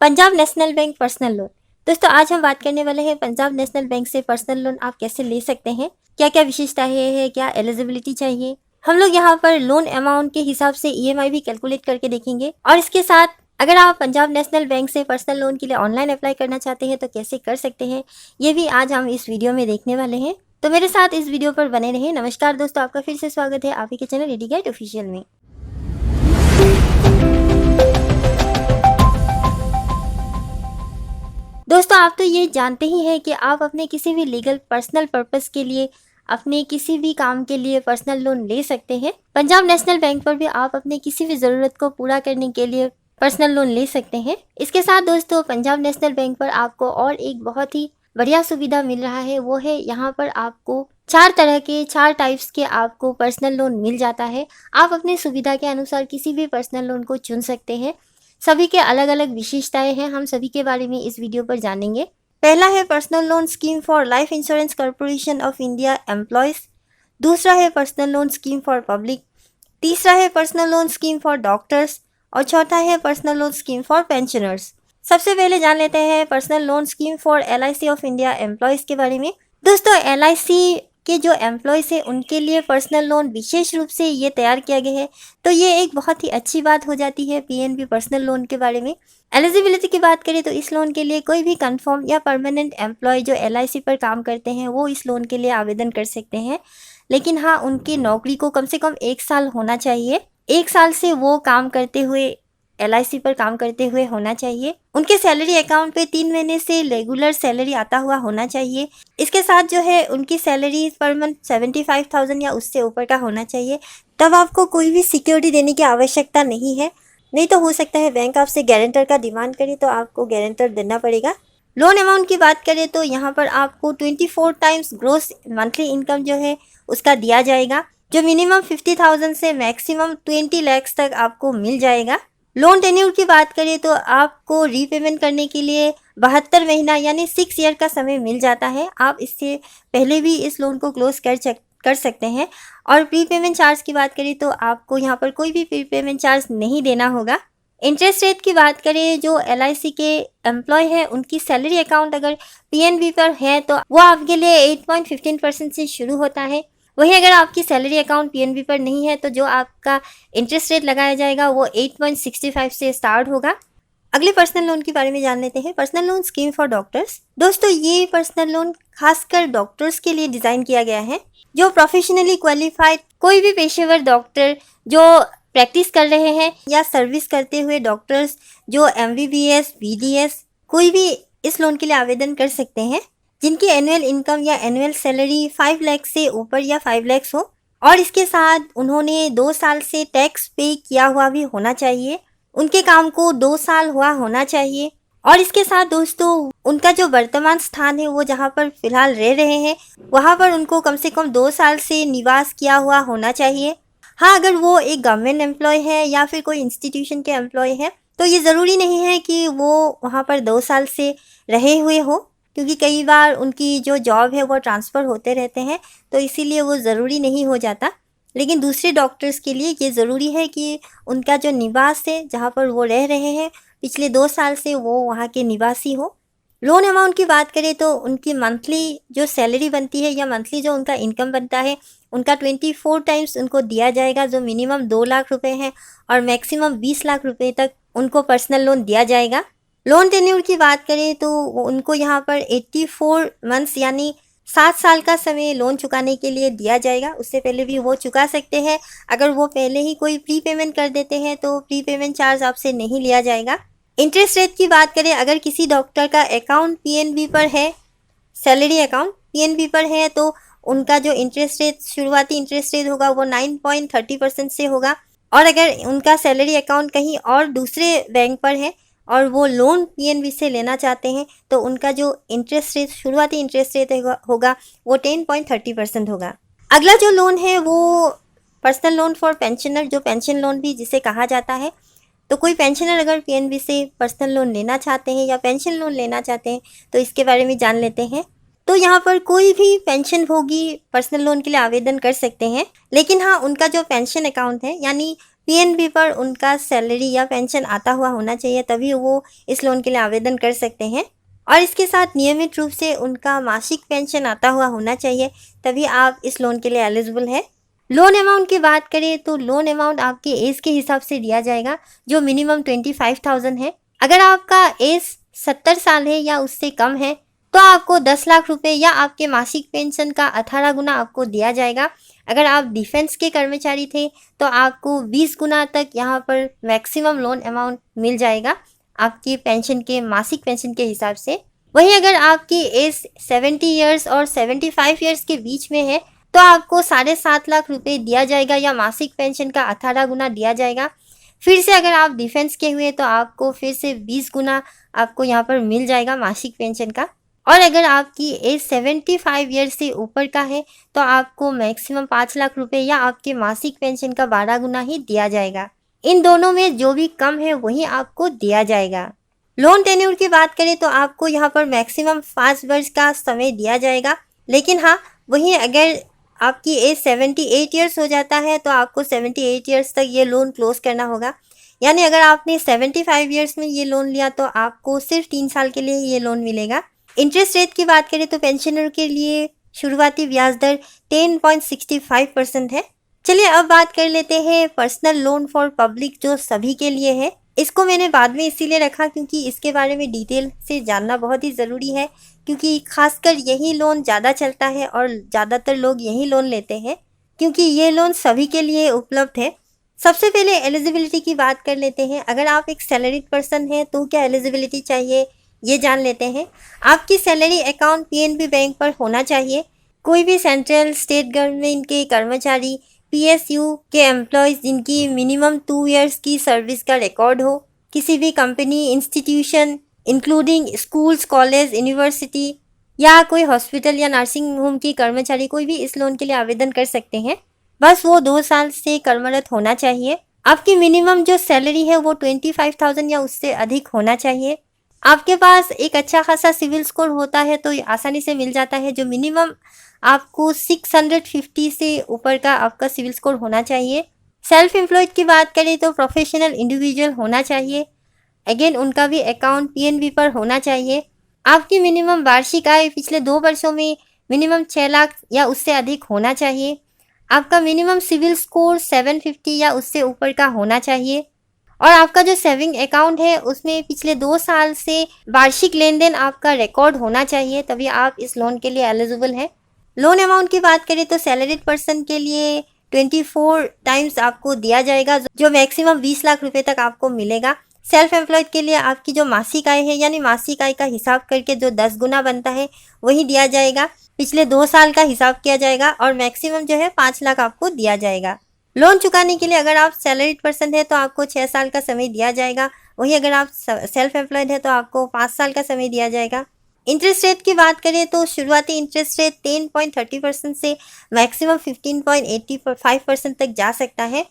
Punjab national bank personal loan. दोस्तों आज हम बात करने वाले हैं पंजाब नेशनल बैंक से पर्सनल लोन आप कैसे ले सकते हैं, क्या क्या विशेषताएं है, क्या एलिजिबिलिटी चाहिए। हम लोग यहाँ पर लोन अमाउंट के हिसाब से ईएमआई भी कैलकुलेट करके देखेंगे और इसके साथ अगर आप पंजाब नेशनल बैंक से पर्सनल लोन के लिए ऑनलाइन अप्लाई करना चाहते हैं तो कैसे कर सकते हैं, ये भी आज हम इस वीडियो में देखने वाले हैं। तो मेरे साथ इस वीडियो पर बने रहें। नमस्कार दोस्तों, आपका फिर से स्वागत है आप ही के चैनल रेडी गाइड ऑफिशियल में। दोस्तों आप तो ये जानते ही हैं कि आप अपने किसी भी लीगल पर्सनल पर्पस के लिए, अपने किसी भी काम के लिए पर्सनल लोन ले सकते हैं। पंजाब नेशनल बैंक पर भी आप अपने किसी भी ज़रूरत को पूरा करने के लिए पर्सनल लोन ले सकते हैं। इसके साथ दोस्तों पंजाब नेशनल बैंक पर आपको और एक बहुत ही बढ़िया सुविधा मिल रहा है, वो है यहाँ पर आपको 4 टाइप्स के आपको पर्सनल लोन मिल जाता है। आप अपनी सुविधा के अनुसार किसी भी पर्सनल लोन को चुन सकते हैं। सभी के अलग अलग विशेषताएं हैं, हम सभी के बारे में इस वीडियो पर जानेंगे। पहला है personal loan scheme for life insurance corporation of India employees. दूसरा है personal loan scheme for public. तीसरा है personal loan scheme for doctors और चौथा है personal loan scheme for pensioners. सबसे पहले जान लेते हैं personal loan scheme for LIC of India employees के बारे में। दोस्तों एलआईसी के जो एम्प्लॉयज़ है उनके लिए पर्सनल लोन विशेष रूप से ये तैयार किया गया है, तो ये एक बहुत ही अच्छी बात हो जाती है पीएनबी पर्सनल लोन के बारे में। एलिजिबिलिटी की बात करें तो इस लोन के लिए कोई भी कंफर्म या परमानेंट एम्प्लॉय जो एलआईसी पर काम करते हैं वो इस लोन के लिए आवेदन कर सकते हैं, लेकिन हाँ उनकी नौकरी को कम से कम 1 साल होना चाहिए। 1 साल से वो काम करते हुए एलआईसी पर काम करते हुए होना चाहिए। उनके सैलरी अकाउंट पे 3 महीने से रेगुलर सैलरी आता हुआ होना चाहिए। इसके साथ जो है उनकी सैलरी पर मंथ 75,000 या उससे ऊपर का होना चाहिए। तब आपको कोई भी सिक्योरिटी देने की आवश्यकता नहीं है, नहीं तो हो सकता है बैंक आपसे गारंटर का डिमांड करे तो आपको गारंटर देना पड़ेगा। लोन अमाउंट की बात करें तो यहाँ पर आपको 24 टाइम्स ग्रोस मंथली इनकम जो है उसका दिया जाएगा, जो मिनिमम 50,000 से मैक्सिमम 20 लाख तक आपको मिल जाएगा। लोन टेन्यूर की बात करें तो आपको रीपेमेंट करने के लिए 72 महीना यानी 6 ईयर का समय मिल जाता है। आप इससे पहले भी इस लोन को क्लोज कर सकते हैं। और प्रीपेमेंट चार्ज की बात करें तो आपको यहाँ पर कोई भी प्रीपेमेंट चार्ज नहीं देना होगा। इंटरेस्ट रेट की बात करें, जो एलआईसी के एम्प्लॉय है उनकी सैलरी अकाउंट अगर पीएनबी पर है तो वो आपके लिए 8.15% से शुरू होता है। वहीं अगर आपकी सैलरी अकाउंट पीएनबी पर नहीं है तो जो आपका इंटरेस्ट रेट लगाया जाएगा वो 8.65 से स्टार्ट होगा। अगले पर्सनल लोन के बारे में जान लेते हैं, personal loan scheme for doctors. दोस्तों ये पर्सनल लोन खासकर डॉक्टर्स के लिए डिज़ाइन किया गया है। जो प्रोफेशनली क्वालिफाइड कोई भी पेशेवर डॉक्टर जो प्रैक्टिस कर रहे हैं या सर्विस करते हुए डॉक्टर्स जो एमबीबीएस, बीडीएस कोई भी इस लोन के लिए आवेदन कर सकते हैं, जिनकी एनुअल इनकम या एनुअल सैलरी 5 लाख से ऊपर या 5 लाख हो और इसके साथ उन्होंने 2 साल से टैक्स पे किया हुआ भी होना चाहिए। उनके काम को 2 साल हुआ होना चाहिए और इसके साथ दोस्तों उनका जो वर्तमान स्थान है वो जहाँ पर फिलहाल रह रहे हैं वहाँ पर उनको कम से कम 2 साल से निवास किया हुआ होना चाहिए। हाँ अगर वो एक गवर्नमेंट एम्प्लॉय है या फिर कोई इंस्टीट्यूशन के एम्प्लॉय है तो ये ज़रूरी नहीं है कि वो वहाँ पर 2 साल से रहे हुए हो, क्योंकि कई बार उनकी जो जॉब है वो ट्रांसफ़र होते रहते हैं तो इसीलिए वो ज़रूरी नहीं हो जाता। लेकिन दूसरे डॉक्टर्स के लिए ये ज़रूरी है कि उनका जो निवास है जहाँ पर वो रह रहे हैं पिछले 2 साल से वो वहाँ के निवासी हो। लोन अमाउंट की बात करें तो उनकी मंथली जो सैलरी बनती है या मंथली जो उनका इनकम बनता है उनका 24 टाइम्स उनको दिया जाएगा, जो मिनिमम 2 लाख रुपए है और मैक्सिमम 20 लाख रुपए तक उनको पर्सनल लोन दिया जाएगा। लोन टेन्यूर की बात करें तो उनको यहाँ पर 84 मंथ्स यानी 7 साल का समय लोन चुकाने के लिए दिया जाएगा। उससे पहले भी वो चुका सकते हैं। अगर वो पहले ही कोई प्री पेमेंट कर देते हैं तो प्री पेमेंट चार्ज आपसे नहीं लिया जाएगा। इंटरेस्ट रेट की बात करें, अगर किसी डॉक्टर का अकाउंट पीएनबी पर है, सैलरी अकाउंट पीएनबी पर है तो उनका जो इंटरेस्ट रेट शुरुआती इंटरेस्ट रेट होगा वो 9.30% से होगा। और अगर उनका सैलरी अकाउंट कहीं और दूसरे बैंक पर है और वो लोन पीएनबी से लेना चाहते हैं तो उनका जो इंटरेस्ट रेट शुरुआती इंटरेस्ट रेट होगा वो 10.30% होगा। अगला जो लोन है वो पर्सनल लोन फॉर पेंशनर, जो पेंशन लोन भी जिसे कहा जाता है। तो कोई पेंशनर अगर पीएनबी से पर्सनल लोन लेना चाहते हैं या पेंशन लोन लेना चाहते हैं तो इसके बारे में जान लेते हैं। तो यहाँ पर कोई भी पेंशन भोगी पर्सनल लोन के लिए आवेदन कर सकते हैं, लेकिन हाँ उनका जो पेंशन अकाउंट है यानी पीएनबी पर उनका सैलरी या पेंशन आता हुआ होना चाहिए, तभी वो इस लोन के लिए आवेदन कर सकते हैं। और इसके साथ नियमित रूप से उनका मासिक पेंशन आता हुआ होना चाहिए, तभी आप इस लोन के लिए एलिजिबल है। लोन अमाउंट की बात करें तो लोन अमाउंट आपके एज के हिसाब से दिया जाएगा, जो मिनिमम 25,000 है। अगर आपका एज 70 साल है या उससे कम है तो आपको 10 लाख रुपए या आपके मासिक पेंशन का 18 गुना आपको दिया जाएगा। अगर आप डिफेंस के कर्मचारी थे तो आपको 20 गुना तक यहाँ पर मैक्सिमम लोन अमाउंट मिल जाएगा आपकी पेंशन के मासिक पेंशन के हिसाब से। वहीं अगर आपकी एज 70 ईयर्स और 75 ईयर्स के बीच में है तो आपको 7.5 लाख रुपए दिया जाएगा या मासिक पेंशन का 18 गुना दिया जाएगा। फिर से अगर आप डिफेंस के हुए तो आपको फिर से 20 गुना आपको यहाँ पर मिल जाएगा मासिक पेंशन का। और अगर आपकी एज 75 ईयर्स से ऊपर का है तो आपको मैक्सिमम 5 लाख रुपए या आपके मासिक पेंशन का 12 गुना ही दिया जाएगा। इन दोनों में जो भी कम है वही आपको दिया जाएगा। लोन टेन्योर की बात करें तो आपको यहाँ पर मैक्सिमम 5 वर्ष का समय दिया जाएगा, लेकिन हाँ वहीं अगर आपकी एज 78 ईयर्स हो जाता है तो आपको 78 ईयर्स तक ये लोन क्लोज करना होगा। यानी अगर आपने 75 ईयर्स में ये लोन लिया तो आपको सिर्फ 3 साल के लिए ये लोन मिलेगा। इंटरेस्ट रेट की बात करें तो पेंशनर के लिए शुरुआती ब्याज दर 10.65% है। चलिए अब बात कर लेते हैं पर्सनल लोन फॉर पब्लिक, जो सभी के लिए है। इसको मैंने बाद में इसीलिए रखा क्योंकि इसके बारे में डिटेल से जानना बहुत ही ज़रूरी है, क्योंकि खासकर यही लोन ज़्यादा चलता है और ज़्यादातर लोग यही लोन लेते हैं क्योंकि ये लोन सभी के लिए उपलब्ध है। सबसे पहले एलिजिबिलिटी की बात कर लेते हैं। अगर आप एक सैलरीड पर्सन हैं तो क्या एलिजिबिलिटी चाहिए ये जान लेते हैं। आपकी सैलरी अकाउंट पीएनबी बैंक पर होना चाहिए। कोई भी सेंट्रल स्टेट गवर्नमेंट के कर्मचारी, पीएसयू के एम्प्लॉयज़ जिनकी मिनिमम 2 इयर्स की सर्विस का रिकॉर्ड हो, किसी भी company, institution including schools, college, university या कोई हॉस्पिटल या नर्सिंग होम की कर्मचारी, कोई भी इस लोन के लिए आवेदन कर सकते हैं। बस वो 2 साल से कर्मरत होना चाहिए। आपकी मिनिमम जो सैलरी है वो 25,000 या उससे अधिक होना चाहिए। आपके पास एक अच्छा खासा सिविल स्कोर होता है तो आसानी से मिल जाता है, जो मिनिमम आपको 650 से ऊपर का आपका सिविल स्कोर होना चाहिए। सेल्फ एम्प्लॉयड की बात करें तो प्रोफेशनल इंडिविजुअल होना चाहिए। अगेन उनका भी अकाउंट पीएनबी पर होना चाहिए। आपकी मिनिमम वार्षिक आय पिछले 2 वर्षों में मिनिमम 6 लाख या उससे अधिक होना चाहिए। आपका मिनिमम सिविल स्कोर 750 या उससे ऊपर का होना चाहिए। और आपका जो सेविंग अकाउंट है उसमें पिछले 2 साल से वार्षिक लेन देन आपका रिकॉर्ड होना चाहिए, तभी आप इस लोन के लिए एलिजिबल हैं। लोन अमाउंट की बात करें तो सैलरीड पर्सन के लिए 24 टाइम्स आपको दिया जाएगा, जो मैक्सिमम 20 लाख रुपए तक आपको मिलेगा। सेल्फ एम्प्लॉयड के लिए आपकी जो मासिक आय है, यानी मासिक आय का हिसाब करके जो 10 गुना बनता है वही दिया जाएगा। पिछले 2 साल का हिसाब किया जाएगा और मैक्सिमम जो है 5 लाख आपको दिया जाएगा। लोन चुकाने के लिए अगर आप सैलरीड पर्सन है तो आपको 6 साल का समय दिया जाएगा। वहीं अगर आप सेल्फ एम्प्लॉयड है तो आपको 5 साल का समय दिया जाएगा। इंटरेस्ट रेट की बात करें तो शुरुआती इंटरेस्ट रेट 10.30% से मैक्सिमम 15.85% तक जा सकता है।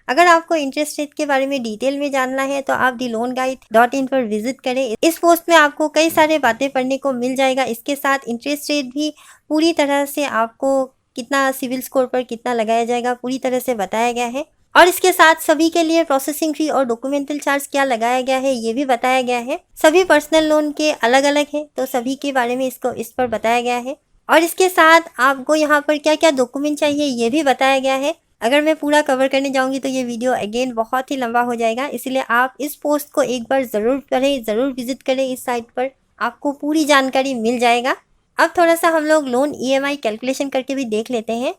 अगर आपको इंटरेस्ट रेट के बारे में डिटेल में जानना है तो आप theloanguide.in पर विजिट करें। इस पोस्ट में आपको कई सारे बातें पढ़ने को मिल जाएगा। इसके साथ इंटरेस्ट रेट भी पूरी तरह से आपको कितना सिविल स्कोर पर कितना लगाया जाएगा पूरी तरह से बताया गया है। और इसके साथ सभी के लिए प्रोसेसिंग फी और डॉक्यूमेंटल चार्ज क्या लगाया गया है ये भी बताया गया है। सभी पर्सनल लोन के अलग अलग है तो सभी के बारे में इस पर बताया गया है। और इसके साथ आपको यहाँ पर क्या क्या डॉक्यूमेंट चाहिए ये भी बताया गया है। अगर मैं पूरा कवर करने जाऊँगी तो ये वीडियो अगेन बहुत ही लंबा हो जाएगा, इसलिए आप इस पोस्ट को एक बार ज़रूर पढ़ें, ज़रूर विजिट करें। इस साइट पर आपको पूरी जानकारी मिल जाएगा। अब थोड़ा सा हम लोग लोन ईएमआई कैलकुलेशन करके भी देख लेते हैं।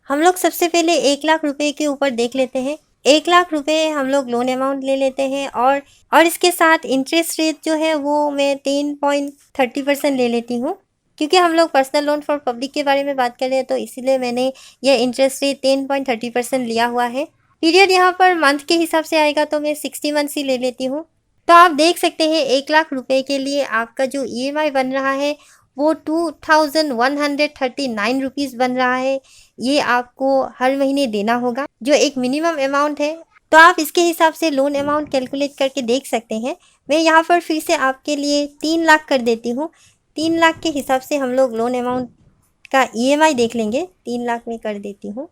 हम लोग सबसे पहले 1 लाख रुपए के ऊपर देख लेते हैं। 1 लाख रुपए हम लोग लोन अमाउंट ले लेते हैं और इसके साथ इंटरेस्ट रेट जो है वो मैं 10.30% ले लेती हूँ, क्योंकि हम लोग पर्सनल लोन फॉर पब्लिक के बारे में बात कर रहे हैं तो इसीलिए मैंने यह इंटरेस्ट रेट 10.30% लिया हुआ है। पीरियड यहाँ पर मंथ के हिसाब से आएगा तो मैं 60 मंथ्स ही ले लेती हूँ। तो आप देख सकते हैं 1 लाख रुपए के लिए आपका जो ईएमआई बन रहा है वो 2139 रुपीज़ बन रहा है। ये आपको हर महीने देना होगा, जो एक मिनिमम अमाउंट है। तो आप इसके हिसाब से लोन अमाउंट कैलकुलेट करके देख सकते हैं। मैं यहाँ पर फिर से आपके लिए 3 लाख कर देती हूँ। 3 लाख के हिसाब से हम लोग लोन अमाउंट का ईएमआई देख लेंगे। 3 लाख में कर देती हूँ।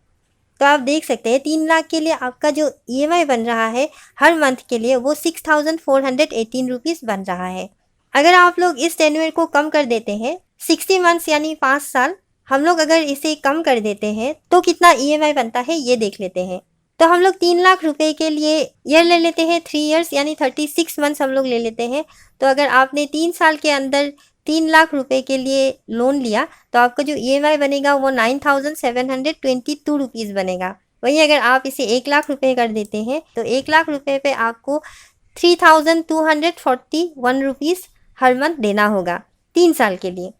तो आप देख सकते हैं 3 लाख के लिए आपका जो EMI बन रहा है हर मंथ के लिए वो 6,418 रुपीज़ बन रहा है। अगर आप लोग इस टेन्योर को कम कर देते हैं 60 मंथ्स यानी 5 साल, हम लोग अगर इसे कम कर देते हैं तो कितना EMI बनता है ये देख लेते हैं। तो हम लोग 3 लाख रुपए के लिए ईयर ले लेते हैं 3 इयर्स यानी 36 मंथ्स हम लोग ले लेते हैं। तो अगर आपने 3 साल के अंदर 3 लाख रुपए के लिए लोन लिया तो आपका जो EMI बनेगा वो 9,722 रुपीज़ बनेगा। वहीं अगर आप इसे 1 लाख रुपए कर देते हैं तो 1 लाख रुपए पे आपको 3,241 रुपीज़ हर मंथ देना होगा 3 साल के लिए।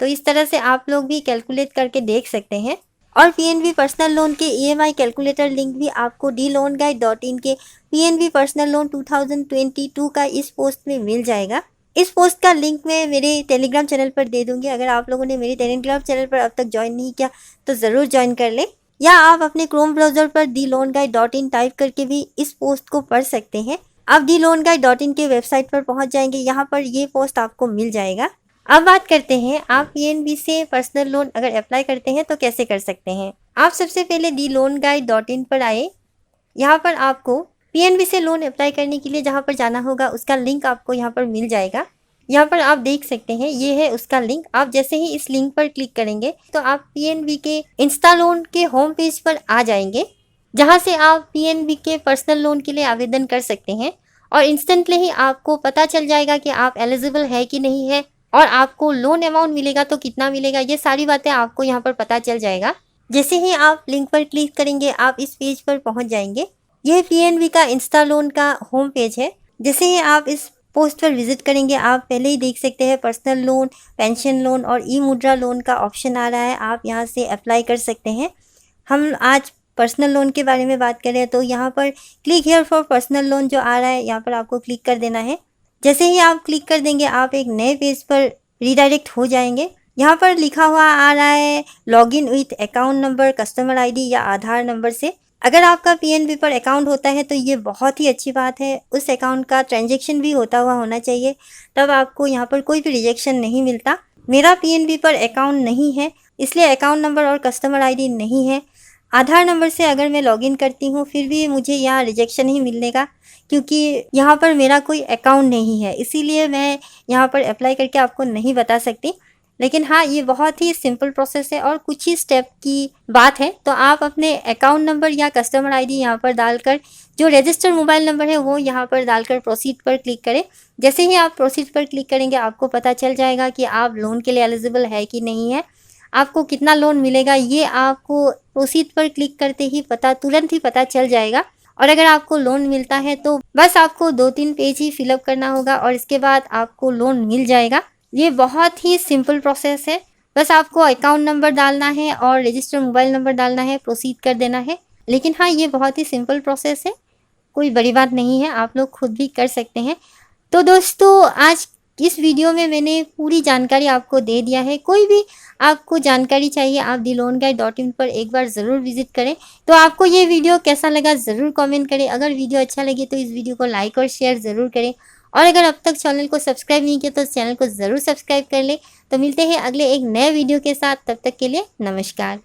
तो इस तरह से आप लोग भी कैलकुलेट करके देख सकते हैं। और PNB पर्सनल लोन के EMI कैलकुलेटर लिंक भी आपको dloanguide.in के PNB पर्सनल लोन 2022 का इस पोस्ट में मिल जाएगा। इस पोस्ट का लिंक मैं मेरे टेलीग्राम चैनल पर दे दूंगी। अगर आप लोगों ने मेरे टेलीग्राम चैनल पर अब तक ज्वाइन नहीं किया तो ज़रूर ज्वाइन कर लें, या आप अपने क्रोम ब्राउज़र पर dloanguide.in टाइप करके भी इस पोस्ट को पढ़ सकते हैं। आप dloanguide.in के वेबसाइट पर पहुंच जाएंगे, यहाँ पर ये पोस्ट आपको मिल जाएगा। अब बात करते हैं आप PNB से पर्सनल लोन अगर अप्लाई करते हैं तो कैसे कर सकते हैं। आप सबसे पहले dloanguide.in पर आए। यहाँ पर आपको PNB से लोन अप्लाई करने के लिए जहाँ पर जाना होगा उसका लिंक आपको यहाँ पर मिल जाएगा। यहाँ पर आप देख सकते हैं ये है उसका लिंक। आप जैसे ही इस लिंक पर क्लिक करेंगे तो आप PNB के इंस्टा लोन के होम पेज पर आ जाएंगे, जहाँ से आप PNB के पर्सनल लोन के लिए आवेदन कर सकते हैं। और इंस्टेंटली ही आपको पता चल जाएगा कि आप एलिजिबल है कि नहीं है और आपको लोन अमाउंट मिलेगा तो कितना मिलेगा, ये सारी बातें आपको यहाँ पर पता चल जाएगा। जैसे ही आप लिंक पर क्लिक करेंगे आप इस पेज पर पहुँच जाएंगे। यह PNB का इंस्टा लोन का होम पेज है। जैसे ही आप इस पोस्ट पर विजिट करेंगे आप पहले ही देख सकते हैं पर्सनल लोन, पेंशन लोन और ई-मुद्रा लोन का ऑप्शन आ रहा है। आप यहाँ से अप्लाई कर सकते हैं। हम आज पर्सनल लोन के बारे में बात करें तो यहाँ पर click here for personal loan जो आ रहा है यहाँ पर आपको क्लिक कर देना है। जैसे ही आप क्लिक कर देंगे आप एक नए पेज पर रीडायरेक्ट हो जाएंगे। यहाँ पर लिखा हुआ आ रहा है login with account number, customer ID या आधार नंबर से। अगर आपका PNB पर अकाउंट होता है तो ये बहुत ही अच्छी बात है। उस अकाउंट का ट्रांजैक्शन भी होता हुआ होना चाहिए, तब आपको यहाँ पर कोई भी रिजेक्शन नहीं मिलता। मेरा PNB पर अकाउंट नहीं है इसलिए अकाउंट नंबर और कस्टमर ID नहीं है। आधार नंबर से अगर मैं लॉगिन करती हूँ फिर भी मुझे यहाँ रिजेक्शन ही मिलने का, क्योंकि यहाँ पर मेरा कोई अकाउंट नहीं है, इसीलिए मैं यहाँ पर अप्लाई करके आपको नहीं बता सकती। लेकिन हाँ, ये बहुत ही सिंपल प्रोसेस है और कुछ ही स्टेप की बात है। तो आप अपने अकाउंट नंबर या कस्टमर ID यहाँ पर डालकर, जो रजिस्टर्ड मोबाइल नंबर है वो यहाँ पर डालकर प्रोसीड पर क्लिक करें। जैसे ही आप प्रोसीड पर क्लिक करेंगे आपको पता चल जाएगा कि आप लोन के लिए एलिजिबल है कि नहीं है, आपको कितना लोन मिलेगा ये आपको प्रोसीड पर क्लिक करते ही तुरंत ही पता चल जाएगा। और अगर आपको लोन मिलता है तो बस आपको 2-3 पेज ही फिलअप करना होगा और इसके बाद आपको लोन मिल जाएगा। ये बहुत ही सिंपल प्रोसेस है। बस आपको अकाउंट नंबर डालना है और रजिस्टर्ड मोबाइल नंबर डालना है, प्रोसीड कर देना है। लेकिन हाँ, ये बहुत ही सिंपल प्रोसेस है, कोई बड़ी बात नहीं है, आप लोग खुद भी कर सकते हैं। तो दोस्तों, आज इस वीडियो में मैंने पूरी जानकारी आपको दे दिया है। कोई भी आपको जानकारी चाहिए आप dloanguide.in पर एक बार ज़रूर विजिट करें। तो आपको ये वीडियो कैसा लगा ज़रूर कमेंट करें। अगर वीडियो अच्छा लगे तो इस वीडियो को लाइक और शेयर ज़रूर करें। और अगर अब तक चैनल को सब्सक्राइब नहीं किया तो चैनल को ज़रूर सब्सक्राइब कर लें। तो मिलते हैं अगले एक नए वीडियो के साथ, तब तक के लिए नमस्कार।